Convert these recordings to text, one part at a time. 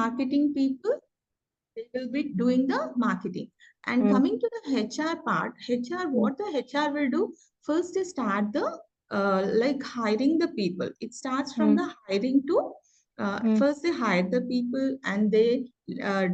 marketing people, they will be doing the marketing. And Mm, coming to the HR part, HR, mm, what the HR will do, first they start the like hiring the people. It starts from mm, the hiring to mm, first they hire the people, and they uh,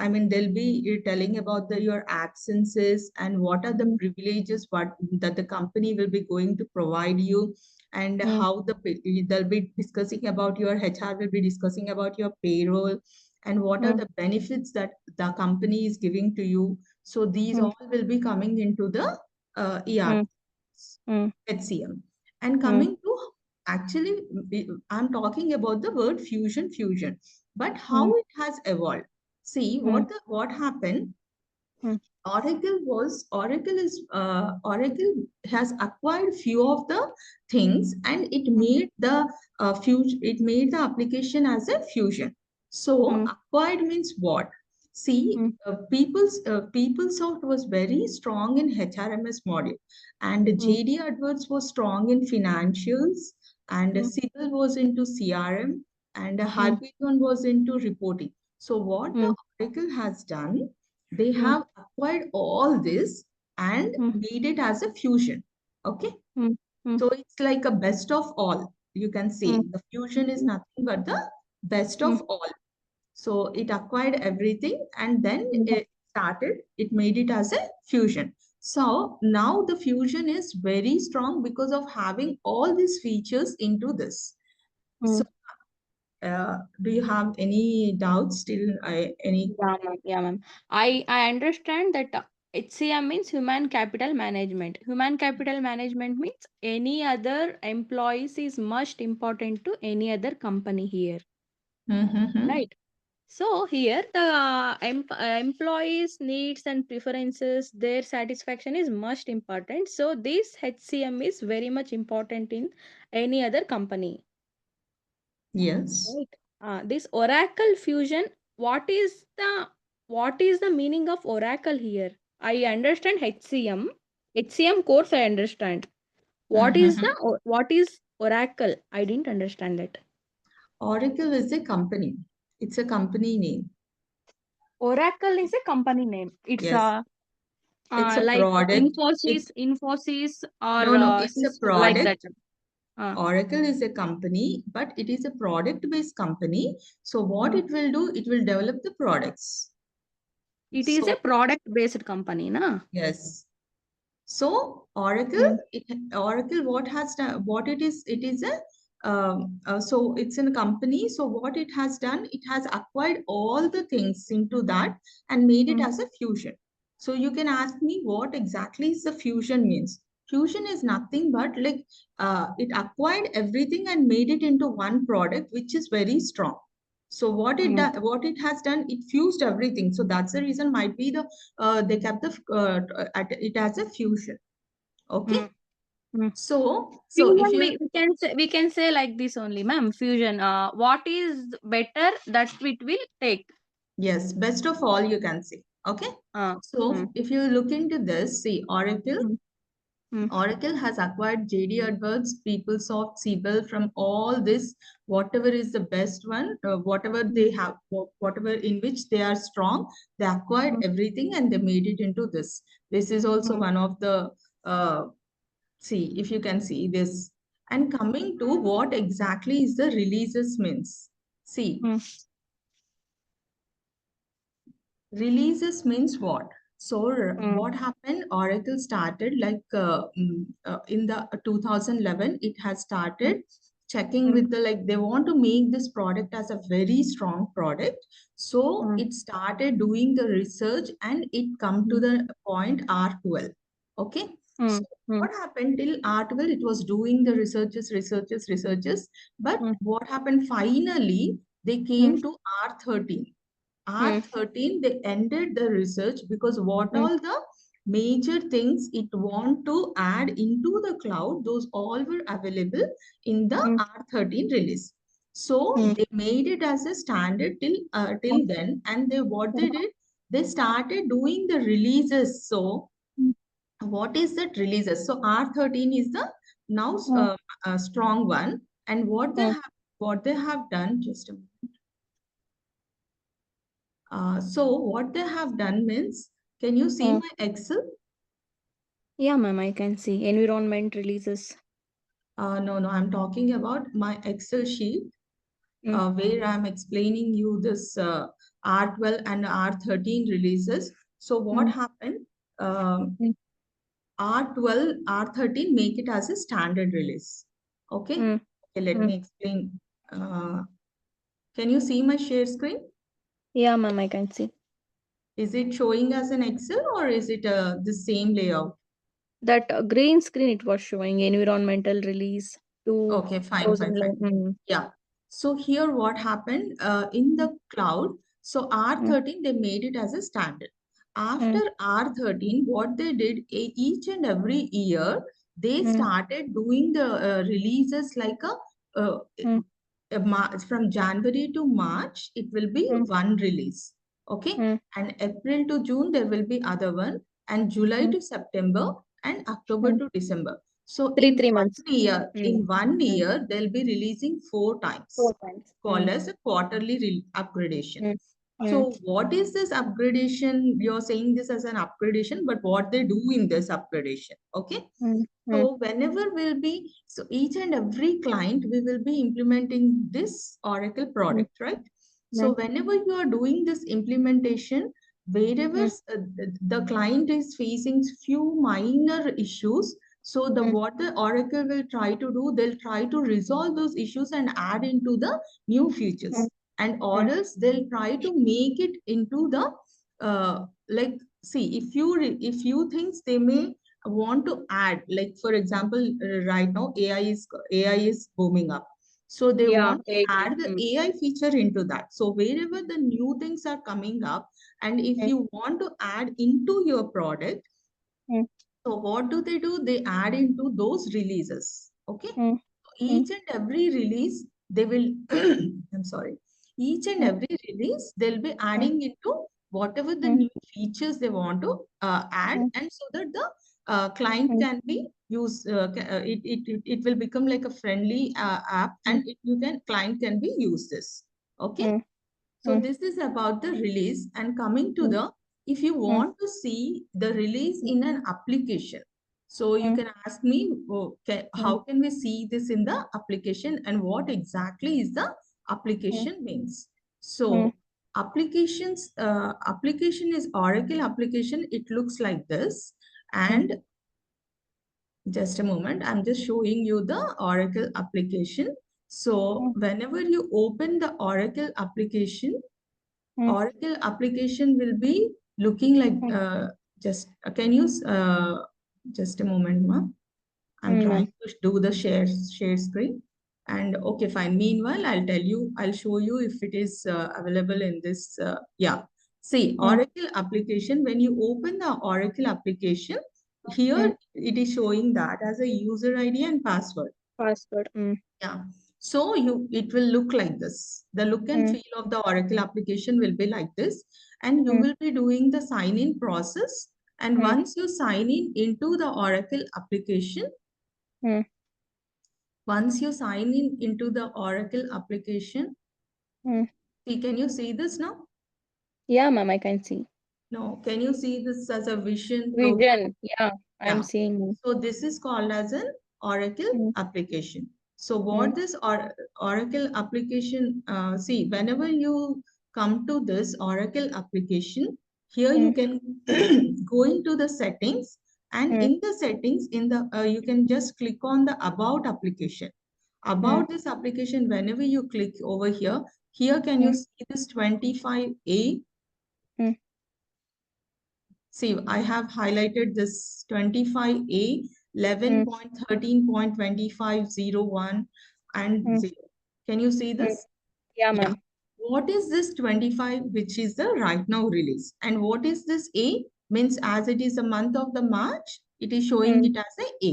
I mean they'll be telling about your absences and what are the mm, privileges what that the company will be going to provide you, and mm, how they'll be discussing about your HR will be discussing about your payroll, and what are mm, the benefits that the company is giving to you. So these mm, all will be coming into the ER, mm, mm, HCM. And mm, coming to actually, I'm talking about the word fusion, but mm, how it has evolved. See mm, what happened. mm, Oracle has acquired few of the things, and it mm, made the fusion, it made the application as a fusion. So mm, acquired means what? See, mm, PeopleSoft was very strong in HRMS module, and mm, JD Edwards was strong in financials, and mm, Sibyl was into CRM, and mm, Harpiton was into reporting. So what the mm, Oracle has done, they mm, have acquired all this and mm, made it as a fusion. Okay. mm, mm, So it's like a best of all. You can say mm, the fusion is mm, nothing but the best mm, of all. So it acquired everything, and then mm. it made it as a fusion. So now the fusion is very strong because of having all these features into this. So, Mm. do you have any doubts still? Any? Yeah, ma'am. Yeah, ma'am. I understand that HCM means human capital management. Human capital management means any other employees is most important to any other company here, Mm-hmm. right? So here the employees' needs and preferences, their satisfaction is most important. So this HCM is very much important in any other company. Yes. Right. This Oracle fusion, what is the meaning of Oracle here? I understand HCM. HCM course I understand. Mm-hmm. What is Oracle? I didn't understand that. Oracle is a company. It's a company name. Oracle is a company name. It's Yes. It's a like product. Infosys or No, it's a like product. that. Uh, Oracle is a company, but it is a product-based company. So what uh, it will do, it will develop the products. it is a So product based company, na? yes. So Mm, Oracle, what has done, what it is a so it's in a company. So what it has done, it has acquired all the things into that and made it mm, as a fusion. So you can ask me what exactly is the fusion means. Fusion is nothing but like it acquired everything and made it into one product, which is very strong. So mm, what it has done, it fused everything. So that's the reason might be they kept at it as a fusion. Okay. mm, mm. So if Fusion, you we can say like this only, ma'am. Fusion. What is better that it will take. yes, best of all you can say. Okay. Mm, So if you look into this, see mm, mm, Oracle has acquired JD Edwards, PeopleSoft, Siebel from all this, whatever is the best one, whatever mm, they have, whatever in which they are strong, they acquired mm, everything and they made it into this. This is also mm, one of the see, if you can see this. And coming to what exactly is the releases means. See, mm, releases means what? So mm, what happened? Oracle started like in the 2011, it has mm, started checking mm, with the like they want to make this product as a very strong product. So mm, it started doing the research and it come to mm, the point R12. Okay. So mm, mm, what happened till R12? It was doing the researches. But mm, what happened finally? They mm, came to R13. mm, R13, they ended the research because what all the major things it want to add into the cloud, those all were available in the mm, R13 release. So mm, they made it as a standard till then, and they what they did, they started doing the releases. So mm, what is that releases? So R13 is the now mm, strong one, and mm, what they have done, just a minute. So what they have done means, can you see Mm. my Excel? Yeah, ma'am, I can see. Environment releases. No, I'm talking about my Excel sheet Mm. where I'm explaining you this R12 and R13 releases. So what Mm. happened? Um Mm. R12, R13 make it as a standard release. Okay. Mm. Okay, let Mm. me explain. Uh, can you see my share screen? Yeah, ma'am, I can see. Is it showing as an Excel or is it the same layout? That green screen it was showing environmental release Okay, fine, fine, fine. 2011. Mm. Yeah. So here what happened in Mm. the cloud, so Mm. R13, they made it as a standard. After Mm. R13, what they did each and every year, they Mm. started doing the releases like uh, Mm. from January to March, it will be Mm. one release. Okay. Mm. And April to June, there will be other one. And July Mm. to September and October Mm. to December. So Three months. Mm. in one Mm. year, they'll be releasing four times, 4 times. called as a quarterly upgradation. Mm. Mm. So what is this upgradation? You're saying this as an upgradation, but what they do in this upgradation? Okay. Mm. Mm. So whenever we'll be, so each and every client, we will be implementing this Oracle Mm. product, right? So Mm. whenever you are doing this implementation, wherever Mm. the client is facing few minor issues, so the Mm. what the Oracle will try to do, they'll try to resolve those issues and add into the new Mm. features. And Mm. or else they'll try to make it into the like, see, if you things they may want to add, like for example, right now AI is booming up, so they Yeah, want to AI. add the Mm. AI feature into that. So wherever the new things are coming up, and if Mm. you want to add into your product, Mm. so what do? They add into those releases. Okay. Mm. Mm. Each and every release, they will, I'm sorry, each and Mm. every release, they'll be Mm. adding into whatever the Mm. new features they want to add, Mm. and so that the client Mm. can be used, it will become like a friendly app, Mm. and you can, client can be use this. Okay. Mm. So Mm. this is about the release, and coming to Mm. the, if you Mm. want to see the release Mm. in an application, so you Mm. can ask me, oh, Mm. how can we see this in the application and what exactly is the Mm. application means. Mm. So application is Oracle application. It looks like this. Mm. And just a moment, I'm just showing you the Oracle application. So Mm. whenever you open the Oracle application, Mm. Oracle application will be looking like Mm. just can you just a moment, ma. I'm Mm. trying Ma'am. to do the share screen. And okay, fine. Meanwhile, I'll show you if it is available in this. Yeah. See, Mm. Oracle application, when you open the Oracle application, Mm. here it is showing that as a user ID and password. Password. Mm. Yeah. So it will look like this. The look and Mm. feel of the Oracle application will be like this. And you Mm. will be doing the sign in process. And Mm. once you sign in into the Oracle application, Mm. once you sign in into the Oracle application, Mm. see, can you see this now? Yeah, ma'am, I can see. No, can you see this as a vision profile? Vision. Yeah, I'm Yeah. seeing. So this is called as an Oracle Mm. application. So Mm. what this Oracle application, see, whenever you come to this Oracle application, here you Mm. can go into the settings, and Mm. in the settings, you can just click on the About application. Mm. About this application, whenever you click over here, here can you Mm. see this 25A. Mm. See, I have highlighted this 25A, Mm. 11.13.2501 and Mm. 0. Can you see Mm. this? Yeah, Yeah. ma'am. What is this 25, which is the right now release? And what is this A? Means as it is the month of the March, it is showing Mm. it as a A.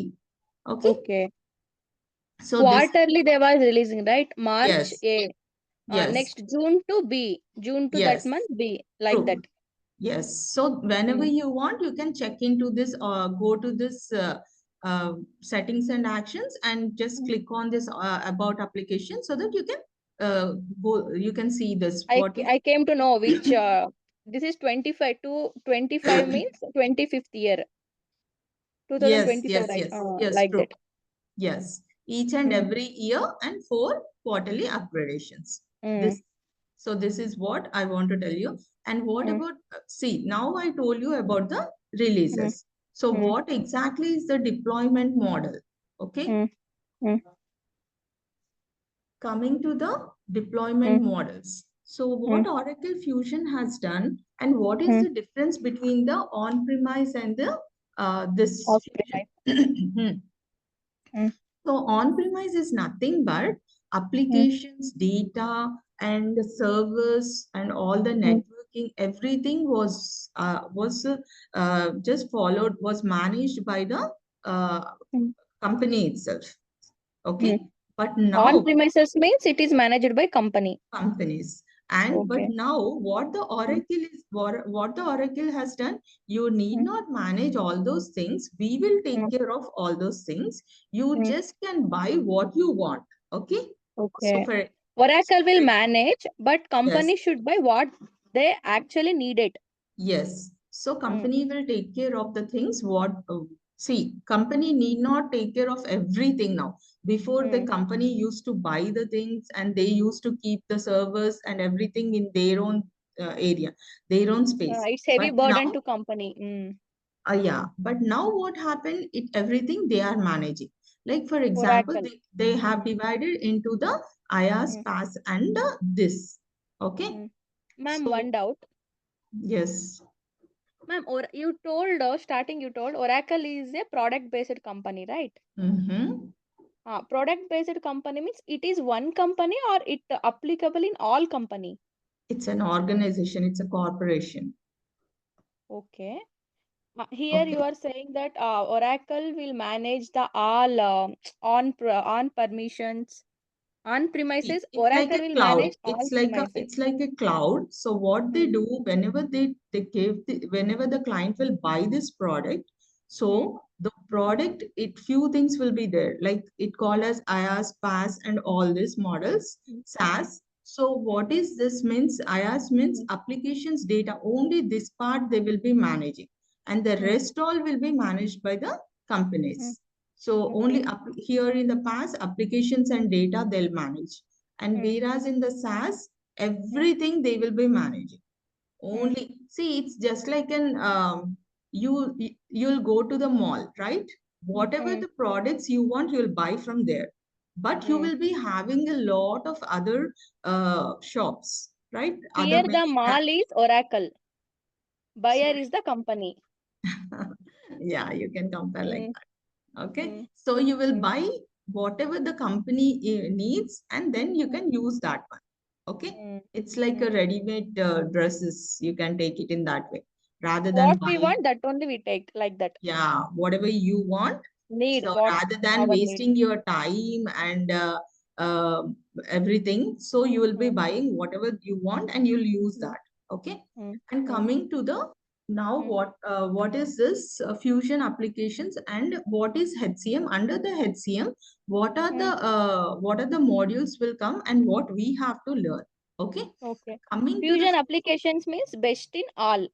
Okay. Okay. So this, Quarterly they was releasing, right? March yes, A. yes, Next June to B. June to that yes, month B. Like that. true. Yes. So whenever Mm. you want, you can check into this or go to this settings and actions and just Mm. click on this about application so that you can go, you can see this. I What is I came to know which this is 25 to 25 means 25th year, yes, 2024, yes, yes, yes, like true. that. Yes, each and Mm, every year and four quarterly upgradations. mm, This, so this is what I want to tell you. And what mm, about, see, now I told you about the mm, releases. So mm, what exactly is the deployment model? Okay, mm, mm, coming to the deployment mm, models. So mm, what Oracle Fusion has done and what is mm, the difference between the on-premise and the this off Fusion? premise. Hmm. Mm, So on-premise is nothing but mm, applications, data, and the servers and all the mm, networking. Everything was just followed, was managed by the uh, mm, company itself. mm. Okay, but On now premises means it is managed by company. companies. And but Okay. now Mm, what the Oracle has done, you need mm, not manage all those things. We will take mm, care of all those things. You mm. just can buy what you want. Okay. So Okay. for so Oracle for will manage, but yes, company should buy what they actually needed. yes. So Mm, company will take care of the things what see, company need not take care of everything now. Before the mm. company used to buy the things and they used to keep the servers and everything in their own area, their own space. It's heavy But burden now, to company. Mm. yeah, but now what happened? It everything they are managing. Like for example, Oracle. they have divided into the IaaS, Mm, PaaS, and this. Okay. mm. Ma'am, one So doubt. yes. Ma'am, or you told starting you told Oracle is a product based company, right? Mm-hmm. Product based company means it is one company or it applicable in all company. It's an organization, it's a corporation. Okay. Here you Okay. are saying that Oracle will manage the all on permissions on premises. It's like Oracle a will cloud. manage all premises. It's like a cloud. So what they Mm, do whenever they give whenever the client will buy this product, mm, so the product, it few things will be there. Like it called as IaaS, PaaS, and all these models, mm, mm, SaaS. So mm, what is this means? IaaS means mm, applications data. Only this part they will be managing, and the mm, rest all will be managed by the mm. companies. So only Okay. here in the past, applications and data they'll manage. And Mm, whereas in the SaaS, mm, everything they will be managing. mm, Only see, it's just like an you'll go to the mall, right? Whatever mm, the products you want, you'll buy from there. But you mm. will be having a lot of other shops, right? Other Here the many mall is Oracle. Buyer sorry. is the company. Yeah, you can compare like Mm, that. Okay. mm, So you will mm, buy whatever the company needs and then you mm, can use that one. Okay. mm, It's like a mm. ready-made dresses. You can take it in that way rather than What we buying, want, that only we take like that. yeah, whatever you want. Need So what rather than our need. wasting your time and uh, everything, so you will be Mm, buying whatever you want and you'll use mm, that. Okay. mm, And mm, coming to the now, mm, what is this Fusion applications and what is HCM? Under the HCM, mm. what are the modules will come and what we have to learn? Okay. Okay. Coming to the Fusion applications means best in all.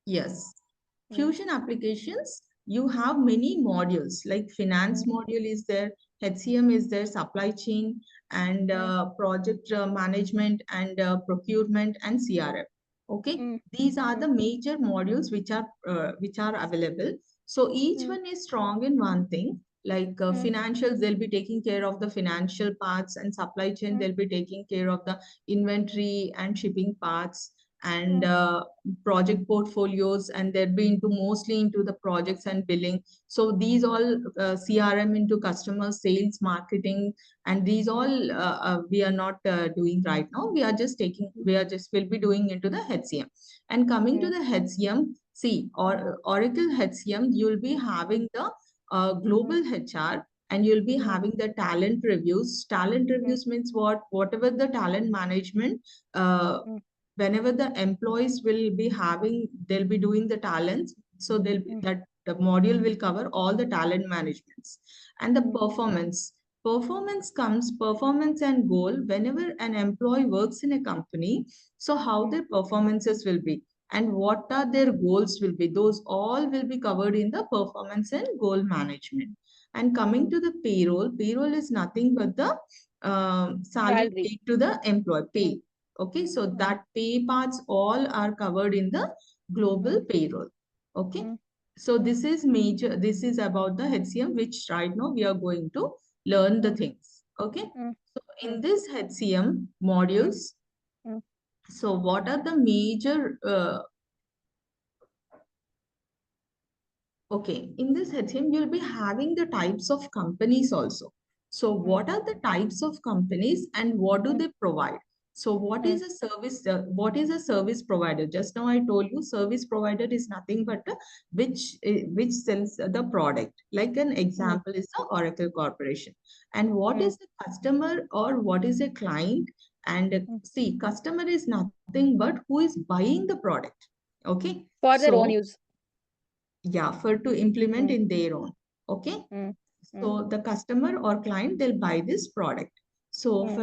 yes. Mm, Fusion applications, you have many modules like finance mm, module is there, HCM is there, supply chain and mm, project management and procurement and CRM. Okay, mm, these are mm, the major modules which are available. So each mm, one is strong in one thing. Like mm, financials, they'll be taking care of the financial parts, and supply chain, mm, they'll be taking care of the inventory and shipping parts, and mm, project portfolios, and they're be into mostly into the projects and billing. So these all CRM into customer sales marketing, and these all we are not doing right now. We are just will be doing into the HCM. And coming to mm, the HCM, see, mm, or Oracle HCM, you'll be mm, having the mm, global HR, and you'll be mm, having the talent reviews. Talent mm, reviews means what? Whatever the talent management, mm, whenever the employees will be having, they'll be doing the talents. So they'll be, mm, that the module will cover all the talent managements and the mm, performance. Performance and goal whenever an employee works in a company. So how mm, their performances will be and what are their goals will be. Those all will be covered in the performance and goal management. And coming mm. to the payroll is nothing but the salary Salary. paid to the employee Mm, pay. Okay, so mm, that pay parts all are covered in the global mm, payroll. Okay, mm, so this is major. This is about the HCM, which right now we are going to learn the mm, things. Okay. mm, So mm, in this HCM mm, modules, mm, so what are the major okay, in this HCM, you'll be having the types of companies also. So, mm, what are the types of companies and what do mm, they provide? So, what mm, is a service? What is a service provider? Just now I told you, service provider is nothing but which sells the product. Like an mm, example is the Oracle Corporation. And what mm, is the customer or what is a client? And mm. see, customer is nothing but who is buying the product. Okay, For their own so use. yeah, for to implement Mm, in their own. Okay, mm, mm, so the customer or client, they'll buy this product. So mm,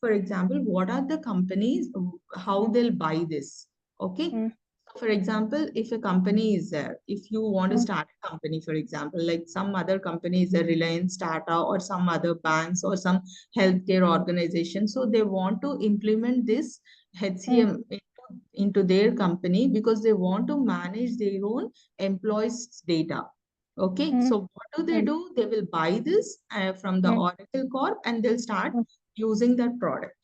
for example, what are the companies, how mm, they'll buy this? Okay, mm, for example, if a company is there, if you want to mm, start a company, for example, like some other companies, a Reliance, Tata, or some other banks or some healthcare organization, so they want to implement this mm, HCM into their company because they want to manage their own employees' data. Okay, mm, so what do? mm, They will buy this from the mm, Oracle Corp and they'll start mm. using that product.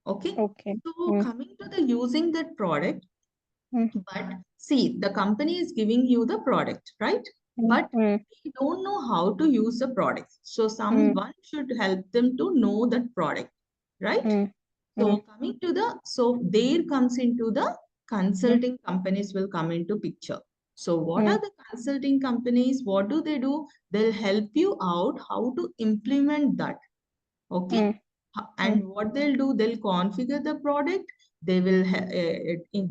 Okay, Okay. so Mm, coming to the using that product, mm, but see, the company is giving you the product, right? mm, But mm, they don't know how to use the product. So mm, someone should help them to know that product, right? mm, So mm, coming to so there comes into the mm, consulting companies will come into picture. So what are mm, the consulting companies? What do they do? They'll help you out how to implement that. Okay. mm, mm, And what they'll do, they'll configure the product, they will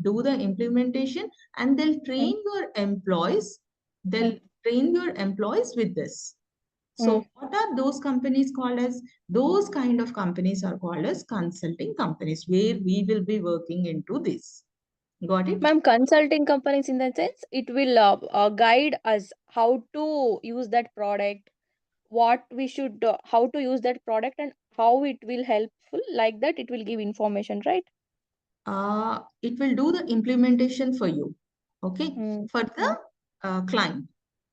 do the implementation, and they'll mm, train your employees. mm, They'll train your employees with this. mm. So, what are those companies called as? Those kind of companies are called as consulting companies, where we will be working into this. Got it? Ma'am, consulting companies in that sense, it will guide us how to use that product, what we should, how to use that product, and how it will helpful. Like that, it will give information, right? It will do the implementation for you, okay, Mm, for the mm, client.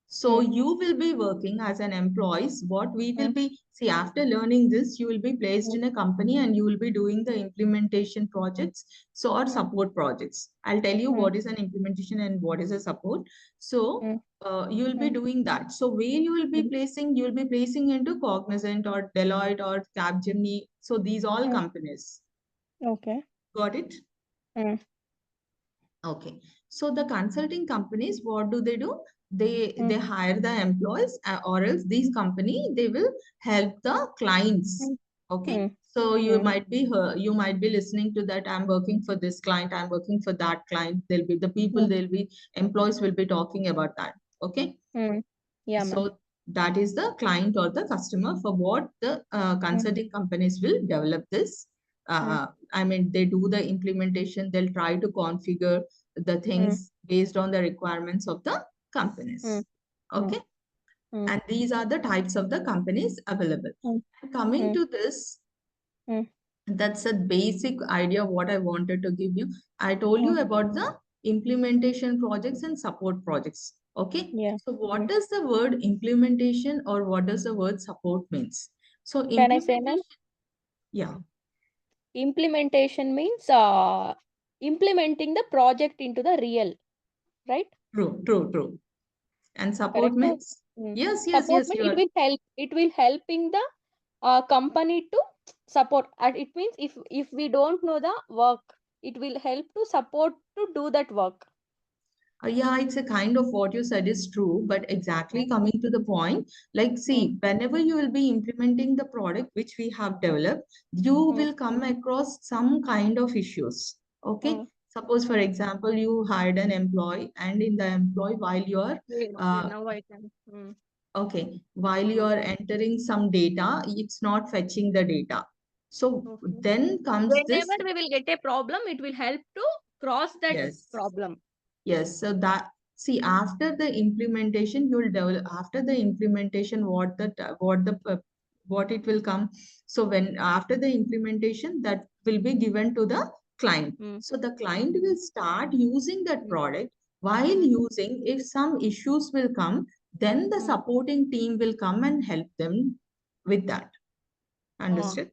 So mm, you will be working as an employee. What we will mm, be, see, after learning this, you will be placed mm, in a company and you will be doing the implementation projects, so or mm, support projects. I'll tell you mm, what is an implementation and what is a support. So mm, you will be mm, doing that. So where mm, you will be placing into Cognizant or Deloitte or Capgemini. So these all mm. companies. Okay. Got it? Mm, Okay. So the consulting companies, what do they do? They mm, hire the employees or else these company they will help the clients. mm, Okay. mm, So mm, you might be listening to that. I'm working for this client. I'm working for that client. There'll be the people. mm, There'll be employees will be talking about that. Okay. mm. Yeah, ma'am. So that is the client or the customer for what the Mm, consulting companies will develop this. mm, I mean, they do the implementation, they'll try to configure the mm, things based on the requirements of the mm, companies. mm, Okay. mm, And these are the types of the companies available. mm, And coming mm, to this, mm, that's a basic idea of what I wanted to give you. I told mm. you about the implementation projects and support projects. Okay. Yeah. So what Mm. does the word implementation or what does the word support means? So Can I say, ma'am? implementation, yeah, Implementation means implementing the project into the real, right? true, true, true. And support Correct, ma'am? means, Mm. Support yes, means you it are. will help. It will helping the company to support. And it means if we don't know the work, it will help to support to do that work. Yeah, it's a kind of what you said is true, but Mm, exactly coming to the point, like, mm, see, whenever you will be implementing the product which we have developed, you mm, will come across some kind of issues. Okay. mm. Suppose, for example, you hired an employee, and in the employee, while you are Yeah, uh, now I can. Mm. Okay, while you are entering some data, it's not fetching the data. So Okay. then comes this, Whenever we will get a problem, it will help to cross that yes. problem. Yes, so that, see, after the implementation, you'll develop after the implementation what it will come. So when after the implementation, that will be given to the client. Mm, So the client will start using that mm, product. While mm, using, if some issues will come, then the mm. supporting team will come and help them with that. Oh, Understood?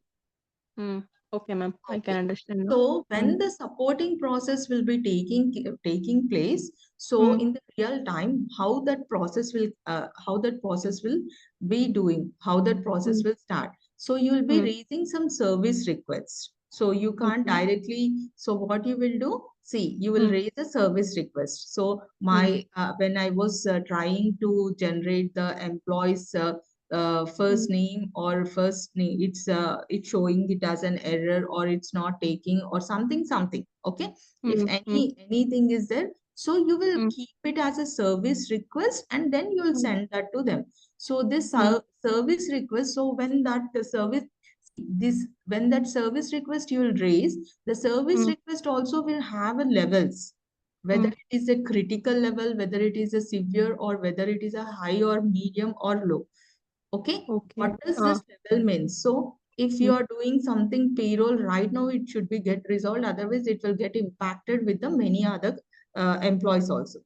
okay, ma'am. I can Okay. understand now. So Mm, when the supporting process will be taking place, so mm, in the real time, how that process will be doing, how that process mm, will start. So you will be mm. raising some service requests. So you can't Okay. directly. So what you will do? See, you will Mm, raise a service request. So mm, my when I was trying to generate the employees. First mm, name or first name, it's showing it as an error, or it's not taking, or something. Okay, if mm, mm, anything is there, so you will mm, keep it as a service request, and then you will mm, send that to them. So this mm, service request, so when that service this when that service request you will raise, the service mm, request also will have a levels, whether mm. it is a critical level, whether it is a severe, or whether it is a high or medium or low. Okay, Okay. what does this level mean? So if you Mm, are doing something payroll right now, it should be get resolved. Otherwise, it will get impacted with the many other employees also.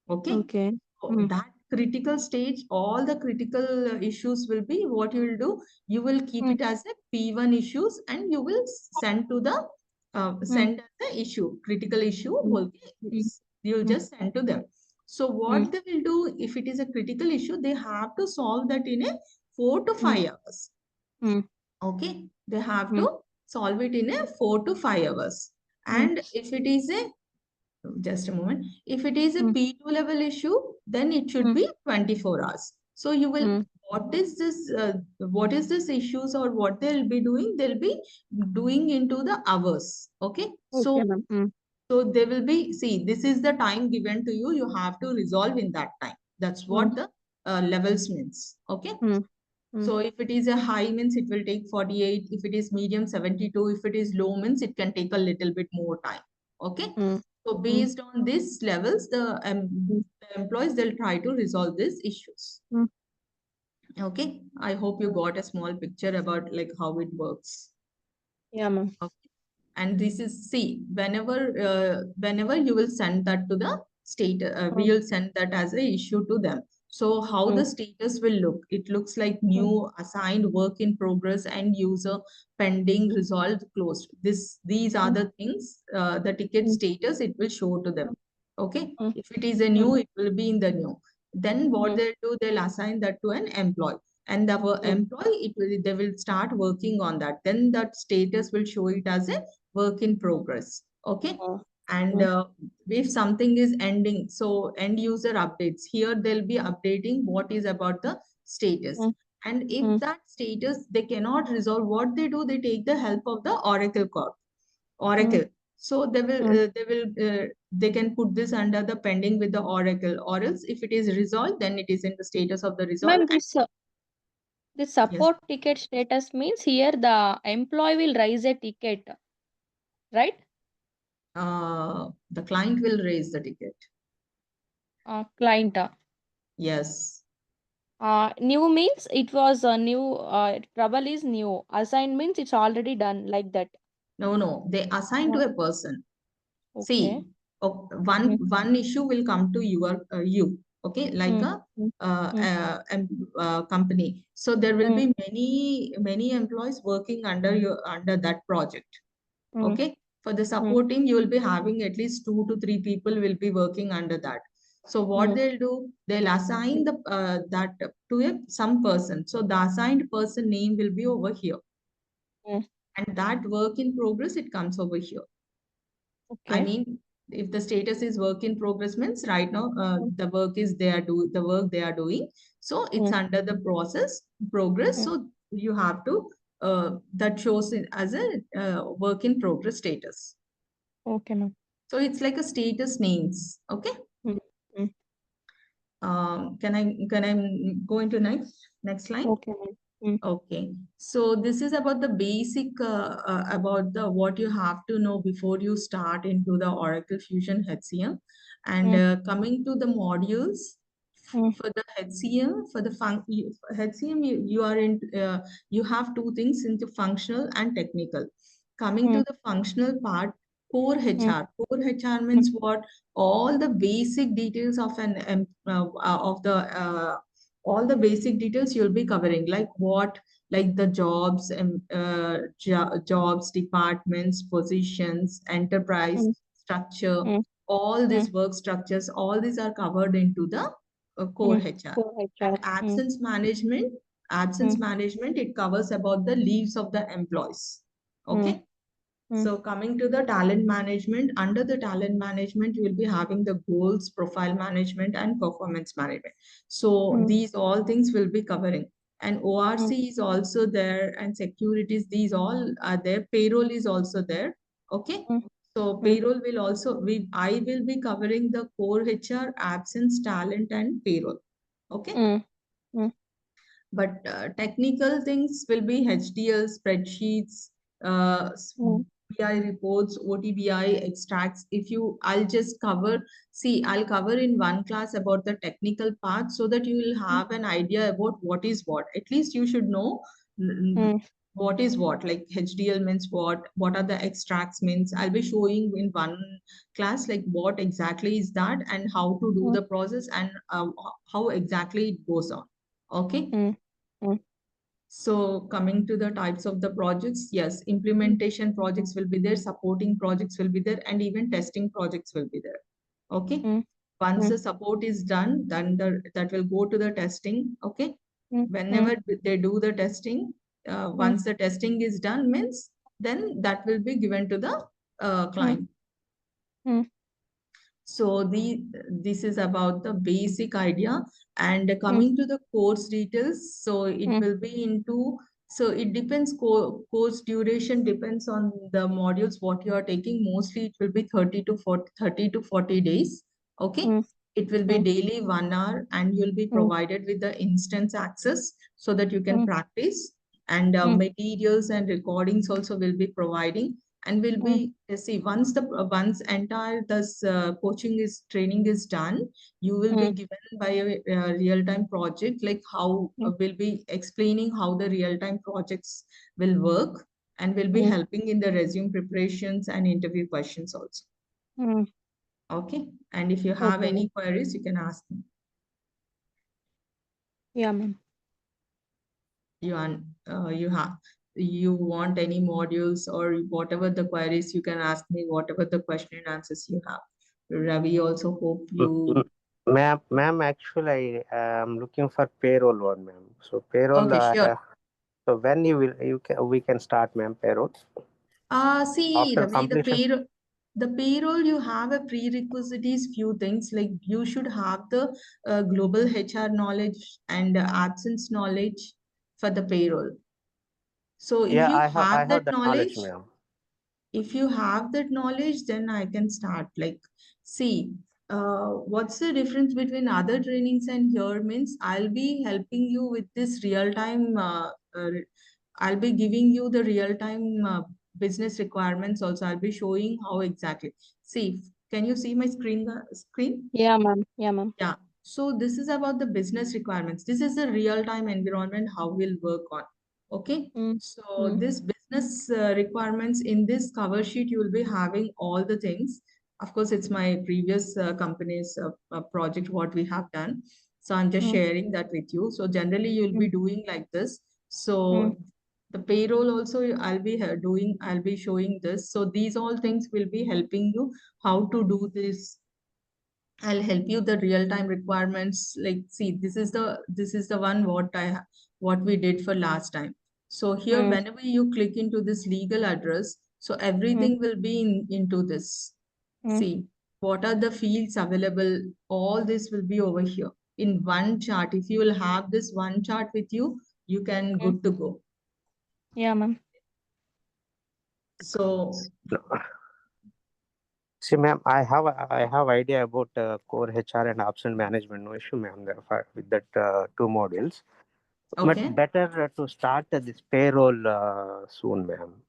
Okay, okay. so Mm, that critical stage, all the critical issues will be what you will do. You will keep mm, it as a P1 issues, and you will send to the mm, send as the issue. Critical issue mm, will be mm, you'll mm, just send to them. So mm, what they will do, if it is a critical issue, they have to solve that in a 4 to 5 mm, hours. mm, Okay, they have mm, to solve it in a 4 to 5 hours. mm, And if it is a just a moment. If it is a mm, P2 level issue, then it should mm, be 24 hours. So you will, mm. what is this issues, or what they'll be doing? They'll be doing into the hours. Okay. Okay, So, ma'am. Mm, they will be, see, this is the time given to you. You have to resolve in that time. That's mm, what the levels means. Okay. mm, mm, So if it is a high means it will take 48. If it is medium, 72. If it is low means it can take a little bit more time. Okay. mm, So mm, based on these levels, mm, the employees, they'll try to resolve these issues. mm. Okay. I hope you got a small picture about like how it works. Yeah, ma'am. Okay. And this is, see, whenever you will send that to the state, we Mm, will send that as a issue to them. So how mm, the status will look, it looks like mm, new, assigned, work in progress, and user, pending, resolved, closed. These are mm, the things, the ticket mm, status it will show to them. mm, Okay, mm, if it is a mm, new, it will be in the new. Then what mm, they'll do, they'll assign that to an employee, and the mm. employee, they will start working on that. Then that status will show it as a work in progress. Okay. Oh, And mm, if something is ending, so end user updates, here they'll be updating what is about the status. mm, And if mm, that status they cannot resolve, what they do, they take the help of the mm, Oracle. So mm. they can put this under the pending with the Oracle, or else if it is resolved, then it is in the status of the resolve. Ma'am, And this yes, support ticket status means here the employee will raise a ticket, right? the client will raise the ticket. Client. Yes. New means it was a new, trouble is new. Assigned means it's already done like that. No, no, they assign to Uh, a person. okay. See, one Mm, one issue will come to you. Okay, like mm, a mm, mm, company. So there will mm, be many employees working under that project. mm, Okay, for the mm, support team, you will be having at least 2 to 3 people will be working under that. So what mm, they'll do, they'll assign the that to some person. So the assigned person name will be over here, mm. and that work in progress, it comes over here. I Okay. mean, if the status is work in progress means right now Mm, the work they are doing. So it's mm, under the process progress. mm. So you have to that shows it as a work in progress status. Okay, ma'am. So it's like a status names. Okay. Mm, mm. Can I go into next line? Okay, ma'am. Mm, Okay, so this is about the basic about the what you have to know before you start into the Oracle Fusion HCM, and mm, coming to the modules mm, for the HCM for the HCM you are in you have two things into functional and technical. Coming to mm, the functional part, core mm, HR. Core HR mm, means what? All the basic details of of the all the basic details you'll be covering, like what, like the jobs and jobs, departments, positions, enterprise mm, structure, mm, all mm, these work structures, all these are covered into the core mm. HR. Core And HR. Mm, absence mm, management, it covers about the leaves of the employees. mm, Okay. mm, So coming to the talent management, under the talent management, you will be having the goals, profile management, and performance management. So mm, these all things will be covering. And mm, ORC is also there, and securities, these all are there. Payroll is also there. Okay. mm, So mm, payroll will also, I will be covering the core HR, absence, talent, and payroll. Okay. mm, mm, But technical things will be HDL, spreadsheets, mm, BI reports, OTBI extracts. If you, I'll just cover, see, I'll cover in one class about the technical part so that you will mm, have an idea about what is what. At least you should know mm, what is what, like HDL means what are the extracts means. I'll be showing in one class like what exactly is that and how to do mm, the process and how exactly it goes on. Okay. mm, mm, So coming to the types of the projects, yes, implementation projects will be there, supporting projects will be there, and even testing projects will be there. Okay. mm, Once mm, the support is done, then that will go to the testing. Okay. mm, mm, Whenever they do the testing, mm, once the testing is done, means then that will be given to the mm, client. mm, So this is about the basic idea, and mm, coming to the course details. So it mm, will be into, so it depends, course duration depends on the modules what you are taking. Mostly it will be 30 to 40 days. Okay. mm, It will be mm, daily 1 hour, and you'll be mm, provided with the instance access so that you can mm, practice. And mm, materials and recordings also will be providing, and will mm, be see, once entire this coaching is training is done, you will be mm, given by a real time project, like how mm, will be explaining how the real time projects will work, and will be mm, helping in the resume preparations and interview questions also. mm. Okay. And if you have Okay, any ma'am. queries, you can ask me. Yeah, ma'am. You have, you want any modules or whatever the queries, you can ask me whatever the question and answers you have. Ravi, also hope M- you. m- ma'am, actually, I am looking for payroll one, ma'am. So payroll, Okay, sure. so when we can start, ma'am, payroll See, after Ravi, completion. the payroll, you have a prerequisite is few things, like you should have the global HR knowledge and absence knowledge for the payroll. So if Yeah, you I have have that that knowledge, knowledge, ma'am. if you have that knowledge, then I can start. Like, see, what's the difference between other trainings and here means I'll be helping you with this real time. I'll be giving you the real time business requirements. Also, I'll be showing how exactly. See, can you see my screen? Yeah, ma'am. Yeah, ma'am. Yeah. So this is about the business requirements. This is a real-time environment, how we'll work on. Okay. Mm, So mm, this business requirements in this cover sheet, you will be having all the things. Of course, it's my previous company's project, what we have done. So I'm just mm, sharing that with you. So generally, you'll mm, be doing like this. mm, So the payroll also, I'll be showing this. So these all things will be helping you how to do this. I'll help you the real time requirements. Like, see, this is the one what we did for last time. So here, mm, whenever you click into this legal address, so mm, everything will be into this. mm, See, what are the fields available? All this will be over here in one chart. If you will have this one chart with you, you can mm. good to go. Yeah, ma'am. So See, ma'am, I have idea about core HR and absent management. No issue, ma'am. With that two modules, but Okay. better to start this payroll soon, ma'am.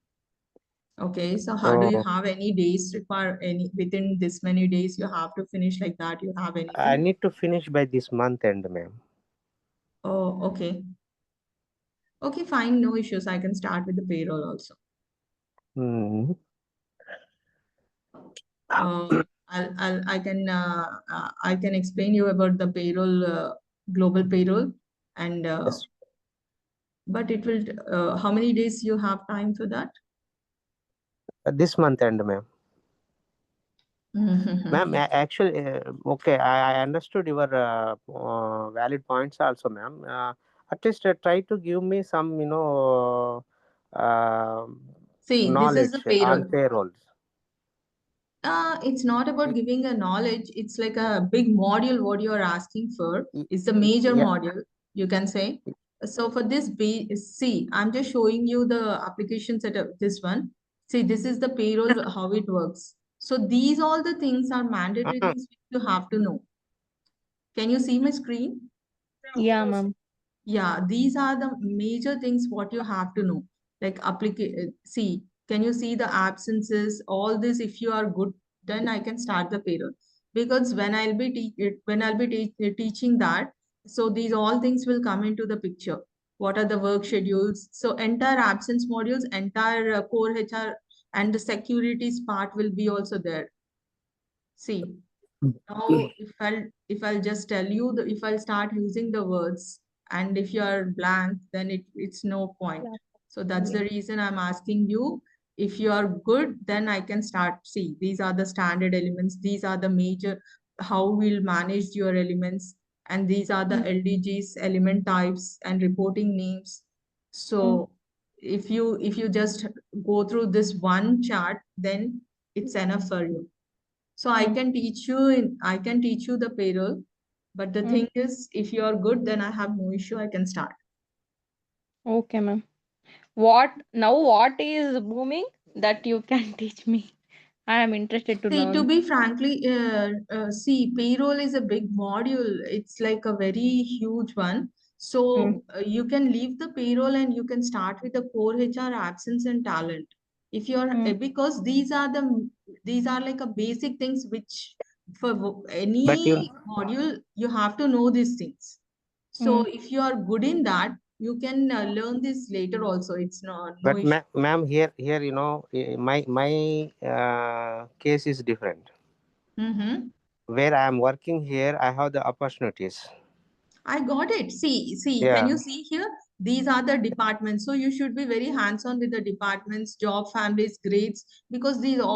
Okay. So how do you So have any days require any within this many days you have to finish like that? You have I anything? need to finish by this month end, ma'am. Oh, okay. Okay, fine. No issues. I can start with the payroll also. Hmm. I can explain you about the payroll, global payroll, and Yes, but it will. How many days you have time for that? this month end, ma'am. Ma'am, actually, okay, I understood your valid points also, ma'am. At least try to give me some, See, this is the knowledge on payroll. payrolls. It's not about Y- giving a knowledge. It's like a big module. What you are asking for y- is the major Yeah. module, you can say. So for this B, see, I'm just showing you the application setup. This one. See, this is the payroll, how it works. So these all the things are mandatory Mhm. things which you have to know. Can you see my screen? Yeah, ma'am. Yeah, these are the major things what you have to know. Like see, can you see the absences? All this, if you are good, then I can start the payroll. Because when I'll be teaching that, so these all things will come into the picture. What are the work schedules? So entire absence modules, entire core HR and the securities part will be also there. See. Now, if I'll just tell you if I'll start using the words and if you are blank, then it's no point. Yeah. So that's Yeah. the reason I'm asking you. If you are good, then I can start. See, these are the standard elements. These are the major how we'll manage your elements, and these are the Mm, LDGs, element types, and reporting names. mm, So if you just go through this one chart, then it's enough for you. So mm, I can teach you the payroll, but the mm. thing is, if you are good, then I have no issue. I can start. Okay, ma'am. What is booming that you can teach me? I am interested to See, to learn. be frankly, see, payroll is a big module. It's like a very huge one. Mm, So you can leave the payroll and you can start with the core HR absence and talent. If you're mm, because these are like a basic things which for But any module you have to know these things. So mm. if you are good in that, you can learn this later also. It's no but issue. ma'am, here, my case is different. Mm-hmm. Where I am working here, I have the opportunities. I got it. See, can Yeah. you see here? These are the departments. So you should be very hands-on with the departments, job, families, grades, because these